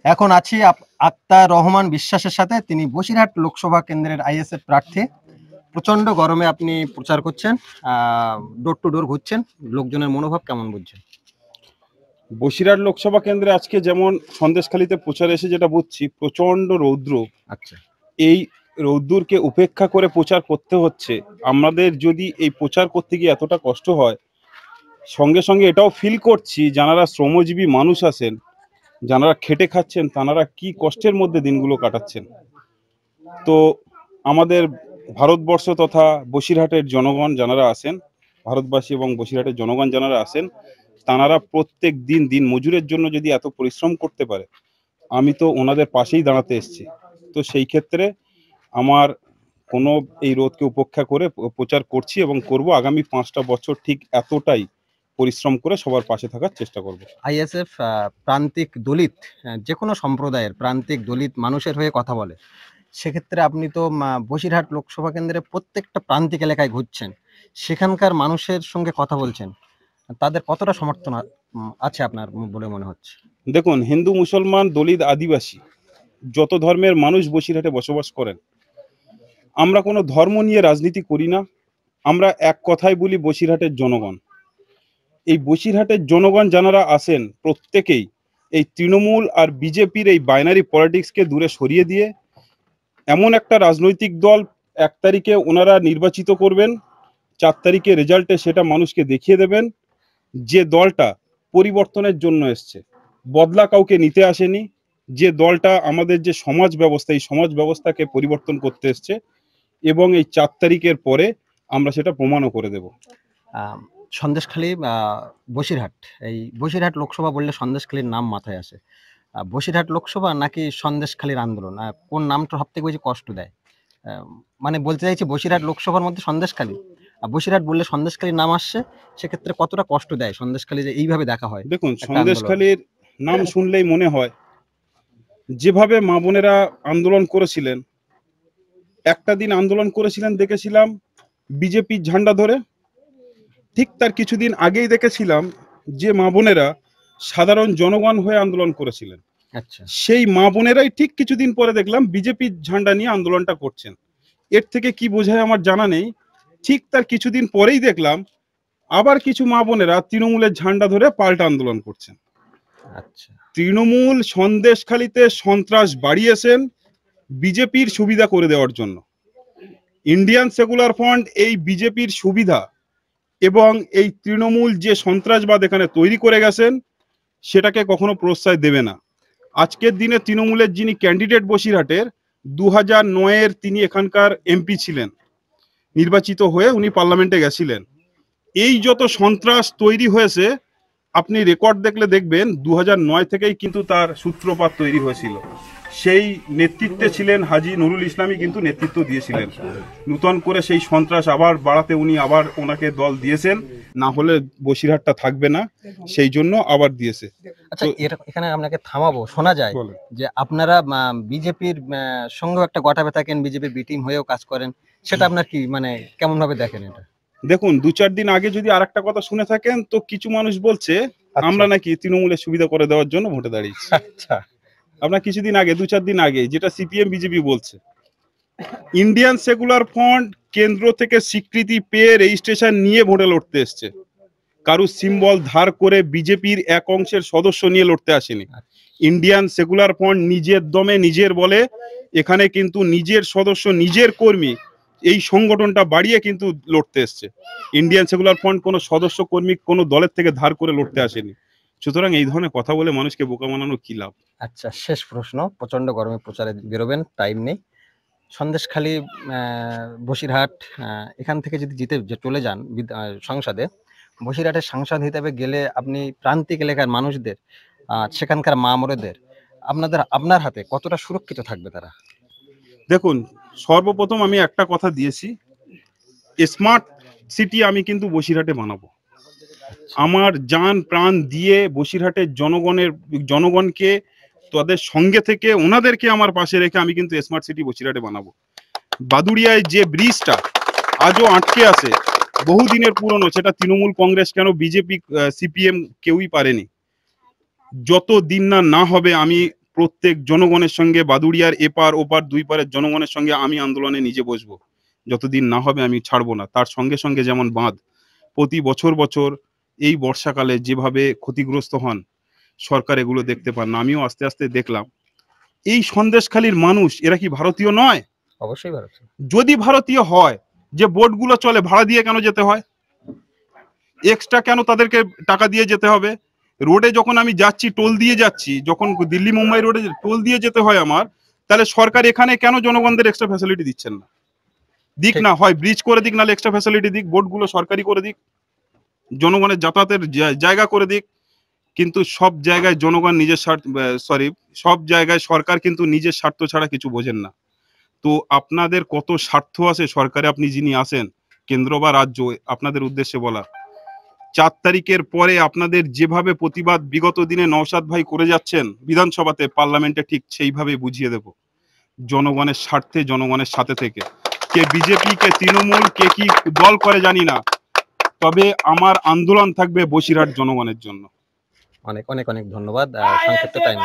এখন আছি আক্তার রহমান বিশ্বাসের সাথে। তিনি বসিরহাট লোকসভা কেন্দ্রের আইএসএফ প্রার্থী। প্রচন্ড গরমে আপনি প্রচার করছেন, ডোর টু ডোর ঘুরছেন, লোকজনের মনোভাব কেমন বুঝছেন? বসিরহাট লোকসভা কেন্দ্রে আজকে যেমন সন্দেশখালীতে প্রচার এসে যেটা বুঝছি, প্রচন্ড রৌদ্র। আচ্ছা, এই রৌদ্রকে উপেক্ষা করে প্রচার করতে হচ্ছে। আমাদের যদি এই প্রচার করতে গিয়ে এতটা কষ্ট হয়, সঙ্গে সঙ্গে এটাও ফিল করছি যারা শ্রমজীবী মানুষ আছেন, যারা খেটে খাচ্ছেন, তারা কি কষ্টের মধ্যে দিনগুলো কাটাচ্ছেন। তো আমাদের ভারতবর্ষ তথা বসিরহাটের জনগণ যারা আছেন, ভারতবাসী এবং বসিরহাটের জনগণ যারা আছেন, তারা প্রত্যেক দিন দিন মজুরের জন্য যদি এত পরিশ্রম করতে পারে, আমি তো ওনাদের পাশেই দাঁড়াতে এসেছি। তো সেই ক্ষেত্রে আমার কোনো এই রোধকে উপেক্ষা করে প্রচার করছি এবং করব। আগামী 5টা বছর ঠিক এতটাই পরিশ্রম করে সবার পাশে থাকার চেষ্টা করব। আইএসএফ প্রান্তিক দলিত, যে কোনো সম্প্রদায়ের প্রান্তিক দলিত মানুষের হয়ে কথা বলে। সেক্ষেত্রে আপনি তো বসিরহাট লোকসভা কেন্দ্রে প্রত্যেকটা প্রান্তিক এলাকায় ঘুরছেন, সেখানকার মানুষের সঙ্গে কথা বলছেন। তাদের কতটা সমর্থন আছে আপনার বলে মনে হচ্ছে? দেখুন, হিন্দু, মুসলমান, দলিত, আদিবাসী, যত ধর্মের মানুষ বসিরহাটে বসবাস করেন, আমরা কোনো ধর্ম নিয়ে রাজনীতি করি না। আমরা এক কথাই বলি, বসিরহাটের জনগণ। এই বসিরহাটের জনগণ যারা আছেন, প্রত্যেকেই এই তৃণমূল আর বিজেপির এই বাইনারি পলিটিক্সকে দূরে সরিয়ে দিয়ে এমন একটা রাজনৈতিক দল 1 তারিখে ওনারা নির্বাচিত করবেন, 4 তারিখে রেজাল্টে সেটা মানুষকে দেখিয়ে দেবেন যে দলটা পরিবর্তনের জন্য এসছে, বদলা কাউকে নিতে আসেনি। যে দলটা আমাদের যে সমাজ ব্যবস্থা, এই সমাজ ব্যবস্থাকে পরিবর্তন করতে এসছে, এবং এই 4 তারিখের পরে আমরা সেটা প্রমাণও করে দেব। সন্দেশখালী, বসিরহাট, এই বসিরহাট লোকসভা বললে সন্দেশখালীর নাম মাথায় আসে। বসিরহাট লোকসভা নাকি সন্দেশখালীর আন্দোলন, কোন নামটা সব থেকে বেশি কষ্ট দেয়? মানে বলতে চাইছি, বসিরহাট লোকসভার মধ্যে সন্দেশখালী, আর বসিরহাট বললে সন্দেশখালীর নাম আসছে, সেক্ষেত্রে কতটা কষ্ট দেয় সন্দেশখালী যে এইভাবে দেখা হয় দেখুন, একটা আন্দোলন? সন্দেশখালীর নাম শুনলেই মনে হয় যেভাবে মা বোনেরা আন্দোলন করেছিলেন, একটা দিন আন্দোলন করেছিলেন দেখেছিলাম বিজেপির ঝান্ডা ধরে, ঠিক তার কিছুদিন আগেই দেখেছিলাম যে মা বোনেরা সাধারণ জনগণ হয়ে আন্দোলন করেছিলেন। আচ্ছা, সেই মা বোনেরাই ঠিক কিছুদিন পরে দেখলাম বিজেপির ঝান্ডা নিয়ে আন্দোলনটা করছেন। এর থেকে কি বোঝায় আমার জানা নেই। ঠিক তার কিছুদিন পরেই দেখলাম আবার কিছু মা বোনেরা তৃণমূলের ঝান্ডা ধরে পাল্টা আন্দোলন করছেন। আচ্ছা, তৃণমূল সন্দেশখালীতে সন্ত্রাস বাড়িয়েছেন বিজেপির সুবিধা করে দেওয়ার জন্য। ইন্ডিয়ান সেকুলার ফ্রন্ট এই বিজেপির সুবিধা এবং এই তৃণমূল যে সন্ত্রাসবাদ এখানে তৈরি করে গেছেন, সেটাকে কখনো প্রশ্রয় দেবে না। আজকের দিনে তৃণমূলের যিনি ক্যান্ডিডেট বসিরহাটের, 2009-এর তিনি এখানকার এমপি ছিলেন, নির্বাচিত হয়ে উনি পার্লামেন্টে গেছিলেন। এই যত সন্ত্রাস তৈরি হয়েছে, আপনি রেকর্ড দেখলে দেখবেন 2009 থেকেই কিন্তু তার সূত্রপাত তৈরি হয়েছিল। সেই নেতৃত্বে ছিলেন হাজী নুরুল ইসলামই, কিন্তু নেতৃত্ব দিয়েছিলেন। নূতন করে সেই সন্ত্রাস আবার বাড়াতে উনি আবার ওনাকে দল দিয়েছেন, না হলে বসিরহাটটা থাকবে না, সেই জন্য আবার দিয়েছে। আচ্ছা, এখানে আপনাকে থামাবো। শোনা যায় যে আপনারা বিজেপির সঙ্গেও একটা গটাবে থাকেন, বিজেপির বি টিম হয়েও কাজ করেন। সেটা আপনার কি, মানে কেমন ভাবে দেখেন এটা? দেখুন, 2-4 দিন আগে যদি আরেকটা কথা শুনে থাকেন, তো কিছু মানুষ বলছে আমরা নাকি তৃণমূলের সুবিধা করে দেওয়ার জন্য ভোটে দাঁড়িয়েছি। আচ্ছা, আপনার কিছুদিন আগে, 2-4 দিন আগে, যেটা সিপিএম বিজেপি বলছে। ইন্ডিয়ান সেকুলার ফ্রন্ট কেন্দ্র থেকে স্বীকৃতি পেয়ে রেজিস্ট্রেশন নিয়ে ভোটে লড়তে এসছে, কারু সিম্বল ধার করে বিজেপির এক অংশের সদস্য নিয়ে লড়তে আসেনি। ইন্ডিয়ান সেকুলার ফ্রন্ট নিজের দমে নিজের বলে এখানে কিন্তু নিজের সদস্য, নিজের কর্মী, এই সংগঠনটা বাড়িয়ে কিন্তু লড়তে এসছে। ইন্ডিয়ান সেকুলার ফ্রন্ট কোনো সদস্য কর্মী কোনো দলের থেকে ধার করে লড়তে আসেনি। সুতরাং এই ধরনের কথা বলে মানুষকে বোকা বানানো কি লাভ? আচ্ছা, শেষ প্রশ্ন। প্রচন্ড গরমে প্রচারে বেরোবেন, টাইম নেই। সন্দেশখালী, বসিরহাট, এখান থেকে যদি চলে যান সংসদে, বসিরহাটের সাংসদ হিসেবে গেলে আপনি প্রান্তিক এলাকার মানুষদের, সেখানকার মা মরেদের, আপনার হাতে কতটা সুরক্ষিত থাকবে তারা? দেখুন, সর্বপ্রথম আমি একটা কথা দিয়েছি, স্মার্ট সিটি আমি কিন্তু বসিরহাটে বানাবো। আমার জান প্রাণ দিয়ে বসিরহাটের জনগণকে তাদের সঙ্গে থেকে ওনাদেরকে আমার পাশে রেখে আমি কিন্তু স্মার্ট সিটি বসিরহাটে বানাবো। বাদুড়িয়ায় যে ব্রিজটা আজও আটকে আছে, বহুদিনের পুরনো, সেটা তৃণমূল, কংগ্রেস কেন বিজেপি, সিপিএম কেউই পারেনি। যত দিন না হবে আমি প্রত্যেক জনগণের সঙ্গে, বাদুড়িয়ার এপার ওপার দুই পারের জনগণের সঙ্গে আমি আন্দোলনে নিজে বসবো। যতদিন না হবে আমি ছাড়বো না। তার সঙ্গে সঙ্গে যেমন বাঁধ প্রতি বছর বছর এই বর্ষাকালে যেভাবে ক্ষতিগ্রস্ত হন, সরকার এগুলো দেখতে পান না। আমিও আস্তে আস্তে দেখলাম এই সন্দেশখালীর মানুষ এরা কি ভারতীয় নয়? অবশ্যই ভারত। যদি ভারতীয় হয়, যে বোটগুলো চলে ভাড়া দিয়ে কেন যেতে হয়? এক্সট্রা কেন তাদেরকে টাকা দিয়ে যেতে হবে? রোডে যখন আমি যাচ্ছি টোল দিয়ে যাচ্ছি, যখন দিল্লি মুম্বাই রোডে টোল দিয়ে যেতে হয় আমার, তাহলে সরকার এখানে কেন জনগণদের এক্সট্রা ফ্যাসিলিটি দিচ্ছেন না? দিক ঠিক। না, হয় ব্রিজ করে দিক, নাহলে এক্সট্রা ফ্যাসিলিটি দিক, বোটগুলো সরকারি করে দিক, জনগণের যাতায়াতের জায়গা করে দিক। কিন্তু সব জায়গায় জনগণ নিজের স্বার্থ, সব জায়গায় সরকার কিন্তু নিজের স্বার্থ ছাড়া কিছু বোঝেন না। তো আপনাদের কত স্বার্থ আছে সরকারে, আপনি যিনি আছেন কেন্দ্র বা রাজ্য, আপনাদের উদ্দেশ্যে বলা 4 তারিখের পরে আপনাদের যেভাবে প্রতিবাদ বিগত দিনে নওশাদ ভাই করে যাচ্ছেন বিধানসভাতে, পার্লামেন্টে ঠিক সেইভাবে বুঝিয়ে দেব। জনগণের স্বার্থে, জনগণের সাথে থেকে, কে বিজেপি কে তৃণমূল কে কি দল করে জানি না, তবে আমার আন্দোলন থাকবে বসিরহাট জনগণের জন্য। অনেক অনেক অনেক ধন্যবাদ সংক্ষিপ্ত টাইম।